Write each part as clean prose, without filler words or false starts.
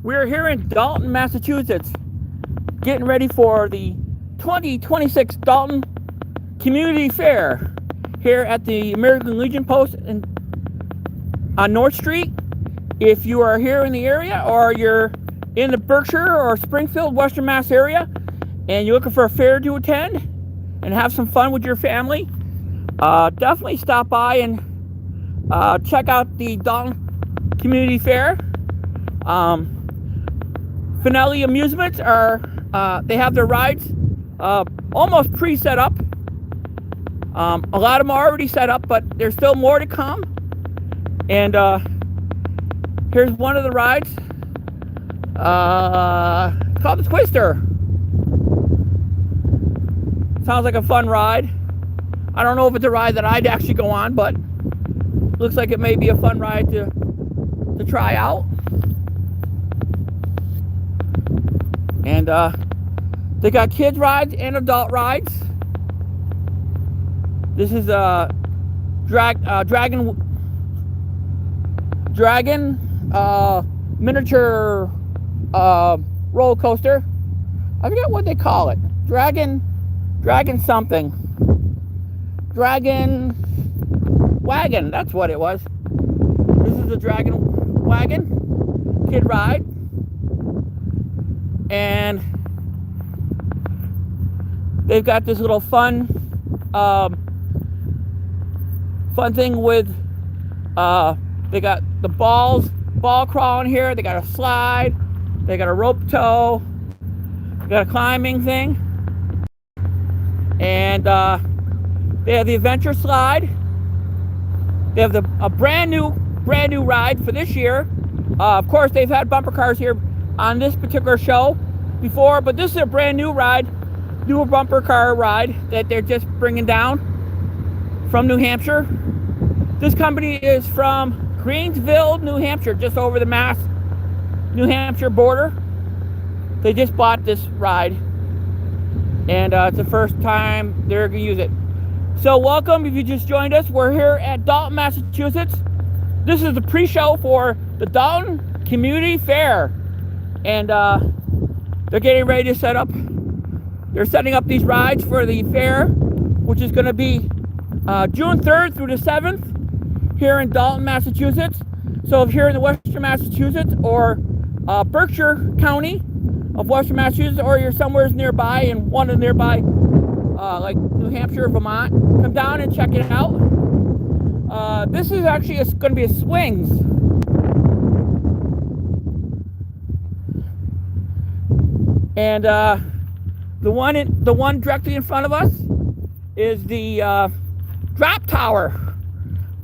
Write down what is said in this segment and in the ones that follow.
We're here in Dalton, Massachusetts, getting ready for the 2026 Dalton Community Fair here at the American Legion Post on North Street. If you are here in the area or you're in the Berkshire or Springfield, Western Mass area, and you're looking for a fair to attend and have some fun with your family, definitely stop by and check out the Dalton Community Fair. Finale Amusements they have their rides almost pre-set up. A lot of them are already set up, but there's still more to come. And here's one of the rides. It's called the Twister. Sounds like a fun ride. I don't know if it's a ride that I'd actually go on, but looks like it may be a fun ride to try out. And they got kids rides and adult rides. This is a dragon miniature roller coaster. I forget what they call it. Dragon something. Dragon wagon. That's what it was. This is a dragon wagon kid ride. And they've got this little fun thing with they got the ball crawl in here. They got a slide. They got a rope tow. They got a climbing thing. And they have the adventure slide. They have a brand new ride for this year. Of course, they've had bumper cars here on this particular show before, but this is a brand new bumper car ride that they're just bringing down from New Hampshire. This company is from Greensville, New Hampshire, just over the Mass-New Hampshire border. They just bought this ride, and it's the first time they're going to use it. So welcome if you just joined us. We're here at Dalton, Massachusetts. This is the pre-show for the Dalton Community Fair. And they're getting ready to set up. They're setting up these rides for the fair, which is going to be June 3rd through the 7th here in Dalton, Massachusetts. So if you're in the Western Massachusetts or Berkshire County of Western Massachusetts, or you're somewhere nearby in one of the nearby, like New Hampshire, Vermont, come down and check it out. This is actually going to be a swings. And the one directly in front of us is the drop tower.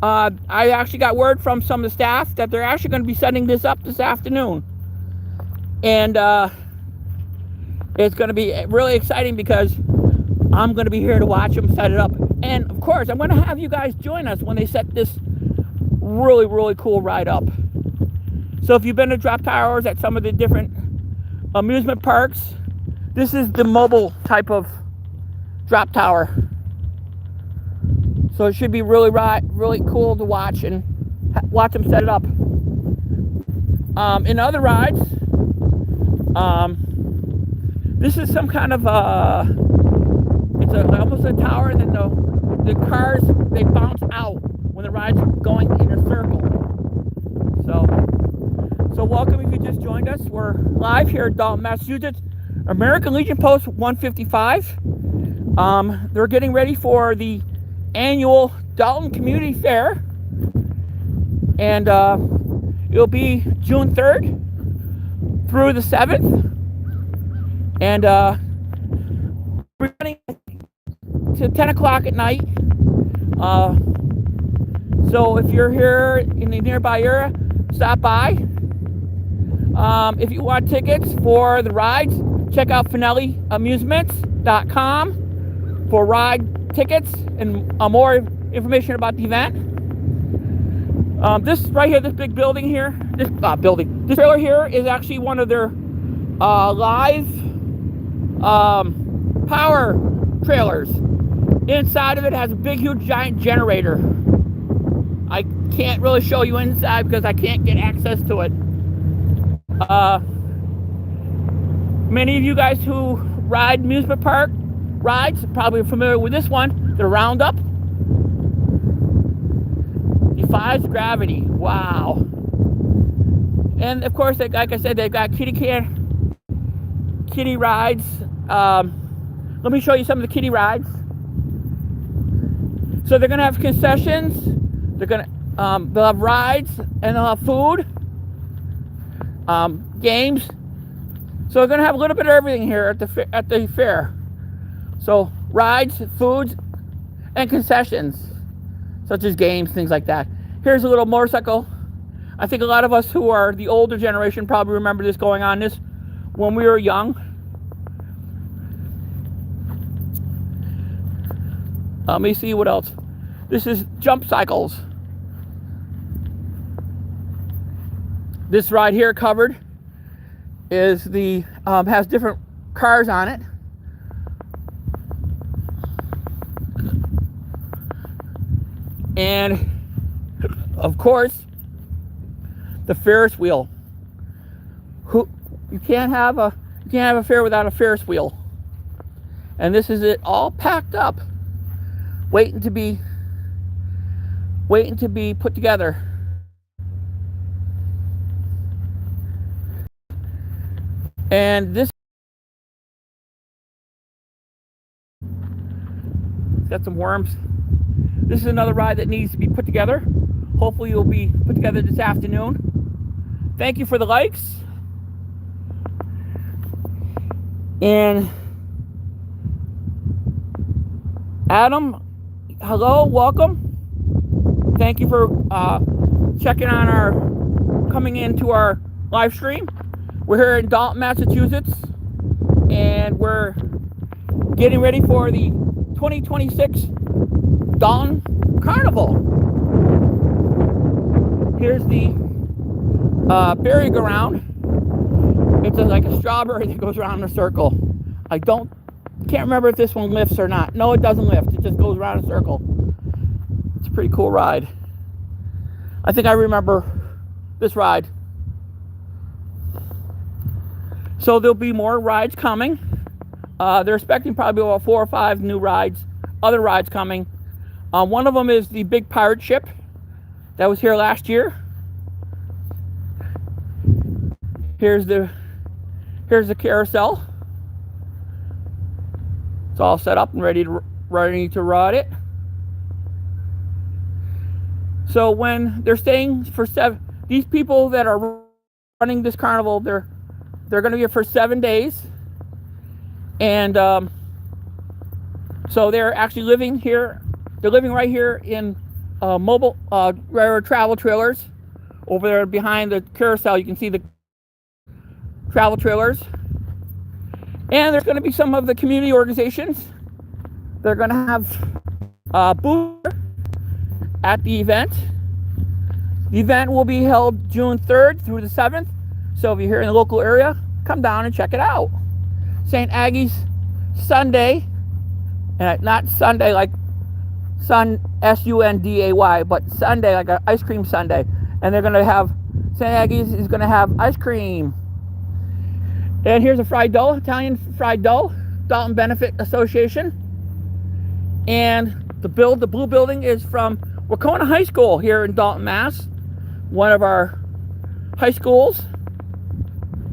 I actually got word from some of the staff that they're actually going to be setting this up this afternoon. And it's going to be really exciting because I'm going to be here to watch them set it up. And of course, I'm going to have you guys join us when they set this really, really cool ride up. So if you've been to drop towers at some of the different amusement parks, this is the mobile type of drop tower. So it should be really cool to watch and watch them set it up. In other rides, this is some kind of it's almost a tower, and then the cars, they bounce out when the ride's going in a circle. So welcome if you just joined us. We're live here at Dalton, Massachusetts, American Legion Post 155. They're getting ready for the annual Dalton Community Fair, and it'll be June 3rd through the 7th, and we're running to 10 o'clock at night. So if you're here in the nearby area, stop by. If you want tickets for the rides, check out finaleamusements.com for ride tickets and more information about the event. This right here, this big building here, this trailer here is actually one of their live power trailers. Inside of it has a big, huge, giant generator. I can't really show you inside because I can't get access to it. Many of you guys who ride amusement park rides are probably familiar with this one, the Roundup. Defies gravity. Wow. And of course, like I said, they've got kitty rides. Let me show you some of the kitty rides. So they're gonna have concessions. They'll have rides, and they'll have food, games. So they're gonna have a little bit of everything here at the fair. So rides, foods, and concessions, such as games, things like that. Here's a little motorcycle. I think a lot of us who are the older generation probably remember this going on this when we were young. Let me see what else. This is jump cycles. This ride here covered is the has different cars on it. And of course, the Ferris wheel. You can't have a fair without a Ferris wheel. And this is it all packed up, waiting to be put together. And this got some worms. This is another ride that needs to be put together. Hopefully it'll be put together this afternoon. Thank you for the likes. And Adam, hello, welcome. Thank you for checking on coming into our live stream. We're here in Dalton, Massachusetts, and we're getting ready for the 2026 Dalton Carnival. Here's the merry-go-round. It's like a strawberry that goes around in a circle. Can't remember if this one lifts or not. No, it doesn't lift. It just goes around in a circle. It's a pretty cool ride. I think I remember this ride. So there'll be more rides coming. They're expecting probably about 4 or 5 new rides, other rides coming. One of them is the big pirate ship that was here last year. Here's the carousel. It's all set up and ready to ride it. So when they're staying for these people that are running this carnival, they're going to be here for 7 days, and so they're actually living here. They're living right here in mobile travel trailers. Over there behind the carousel, you can see the travel trailers. And there's going to be some of the community organizations. They're going to have booths at the event. The event will be held June 3rd through the 7th. So if you're here in the local area, come down and check it out. St. Aggie's Sunday, and not Sunday like Sun, S-U-N-D-A-Y, but Sunday like an ice cream sundae. And they're going to have, St. Aggie's is going to have ice cream. And here's a fried dough, Italian fried dough, Dalton Benefit Association. And the blue building is from Wacona High School here in Dalton, Mass. One of our high schools.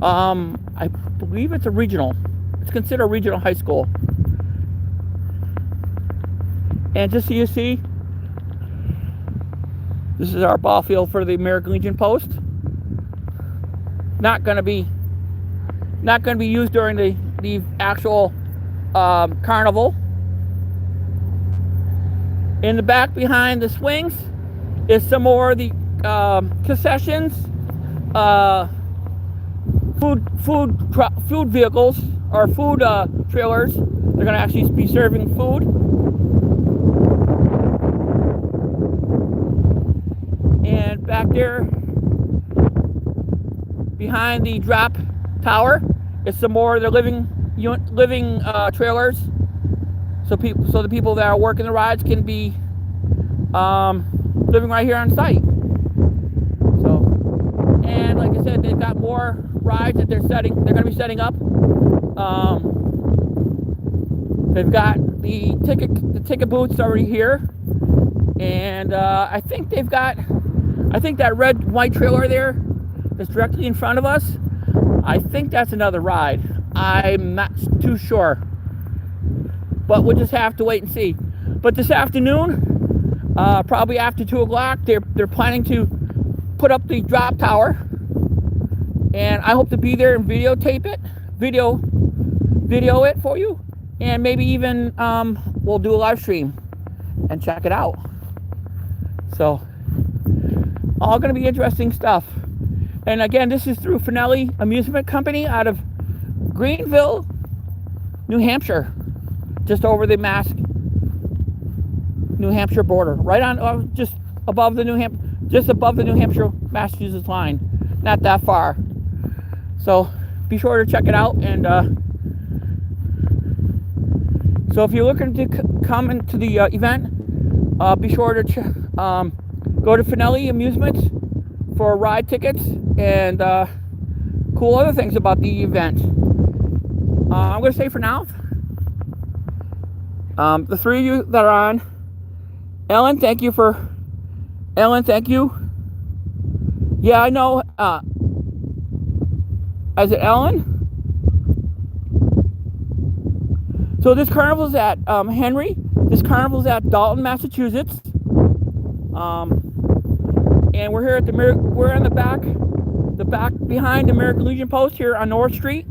I believe it's a regional. It's considered a regional high school. And just so you see, this is our ball field for the American Legion Post. Not going to be used during the actual carnival. In the back behind the swings is some more of the concessions, food vehicles or food trailers. They're going to actually be serving food. And back there, behind the drop tower, is some more of their living trailers. So the people that are working the rides can be living right here on site. So, and like I said, they've got more rides that they're going to be setting up. They've got the ticket booths already here, and I think that red and white trailer there that's directly in front of us, I think that's another ride. I'm not too sure, but we'll just have to wait and see. But this afternoon, probably after 2 o'clock, they're planning to put up the drop tower, and I hope to be there and videotape it, video it for you, and maybe even we'll do a live stream and check it out. So all going to be interesting stuff. And again, this is through Finelli Amusement Company out of Greenville, New Hampshire, just over the New Hampshire border, right on just above the New Hampshire Massachusetts line, not that far. So be sure to check it out. And so if you're looking to come into the event, be sure to go to Finelli Amusements for ride tickets and cool other things about the event. I'm going to say for now, the three of you that are on, Ellen, thank you. Yeah, I know. Is it Ellen? So this carnival's at Henry. This carnival's at Dalton, Massachusetts. And we're here at we're in the back behind the American Legion Post here on North Street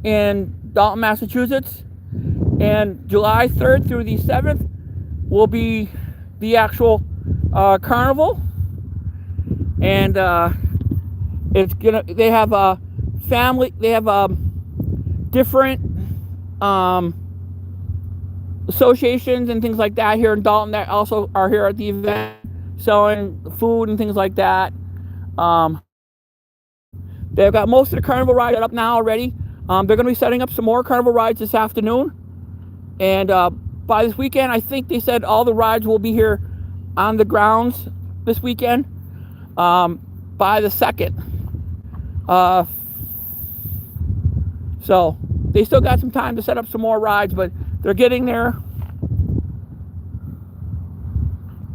in Dalton, Massachusetts. And July 3rd through the 7th will be the actual carnival. And they have a family, they have different associations and things like that here in Dalton that also are here at the event, selling food and things like that. They've got most of the carnival rides up now already. They're going to be setting up some more carnival rides this afternoon. And by this weekend, I think they said all the rides will be here on the grounds this weekend by the 2nd. So they still got some time to set up some more rides, but they're getting there.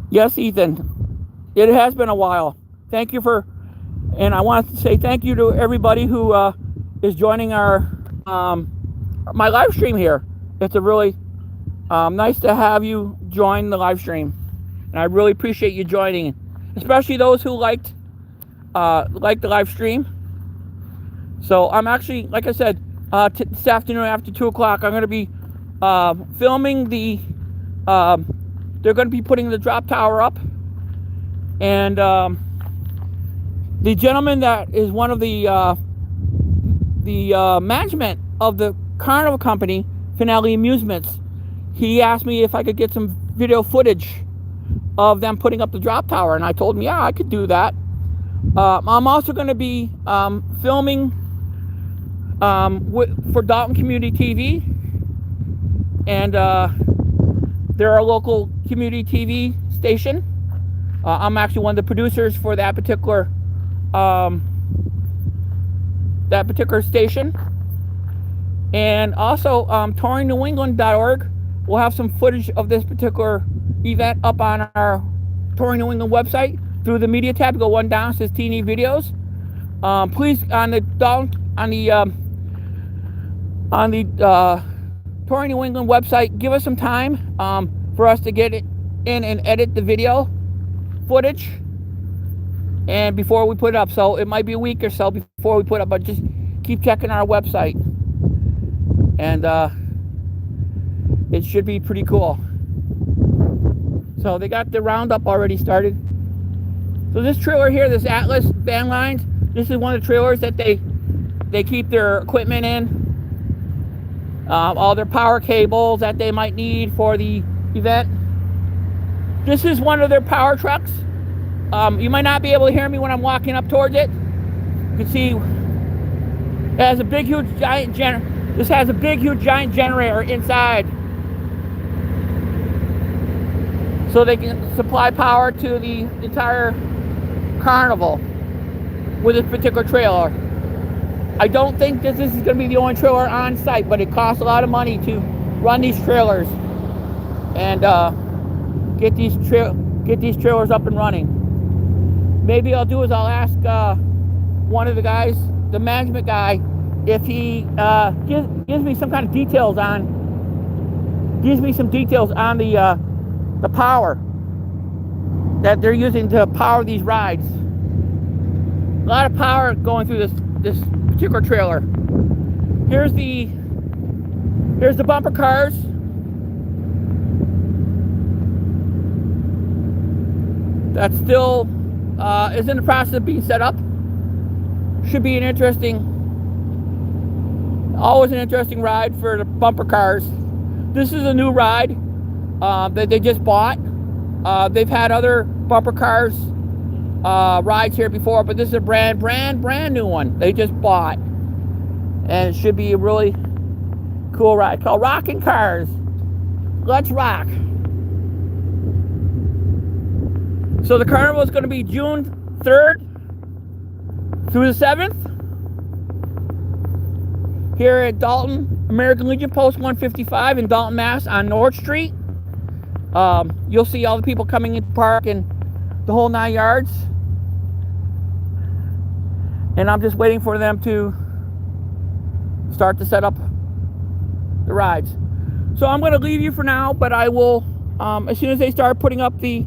Yes, Ethan, it has been a while. Thank you and I want to say thank you to everybody who is joining our my live stream here. It's a really nice to have you join the live stream, and I really appreciate you joining, especially those who liked the live stream. So I'm actually, like I said, this afternoon after 2 o'clock, I'm going to be filming they're going to be putting the drop tower up, and the gentleman that is one of the management of the carnival company, Finelli Amusements, he asked me if I could get some video footage of them putting up the drop tower, and I told him, yeah, I could do that. I'm also going to be filming for Dalton Community TV, and they're a local community TV station. I'm actually one of the producers for that particular station. And also touringnewengland.org will have some footage of this particular event up on our Touring New England website through the media tab. Go one down, it says TNE videos. Please on the Touring New England website, give us some time for us to get it in and edit the video footage, and before we put it up. So it might be a week or so before we put it up, but just keep checking our website, and it should be pretty cool. So they got the roundup already started. So this trailer here, this Atlas Van Lines, this is one of the trailers that they keep their equipment in, all their power cables that they might need for the event. This is one of their power trucks. You might not be able to hear me when I'm walking up towards it. You can see it has a big, huge, giant generator inside, so they can supply power to the entire carnival with this particular trailer. I don't think this is going to be the only trailer on site, but it costs a lot of money to run these trailers and get these trailers up and running. Maybe I'll do is I'll ask one of the guys, the management guy, if he gives me some kind of details on the power that they're using to power these rides. A lot of power going through this particular trailer. Here's the bumper cars. That still is in the process of being set up. Should be always an interesting ride for the bumper cars. This is a new ride that they just bought. They've had other bumper cars rides here before, but this is a brand new one they just bought, and it should be a really cool ride called Rockin' Cars. Let's rock. So the carnival is going to be June 3rd through the 7th here at Dalton, American Legion Post 155 in Dalton, Mass. On North Street. You'll see all the people coming in the park and the whole 9 yards. And I'm just waiting for them to start to set up the rides. So I'm going to leave you for now, but I will, as soon as they start putting up the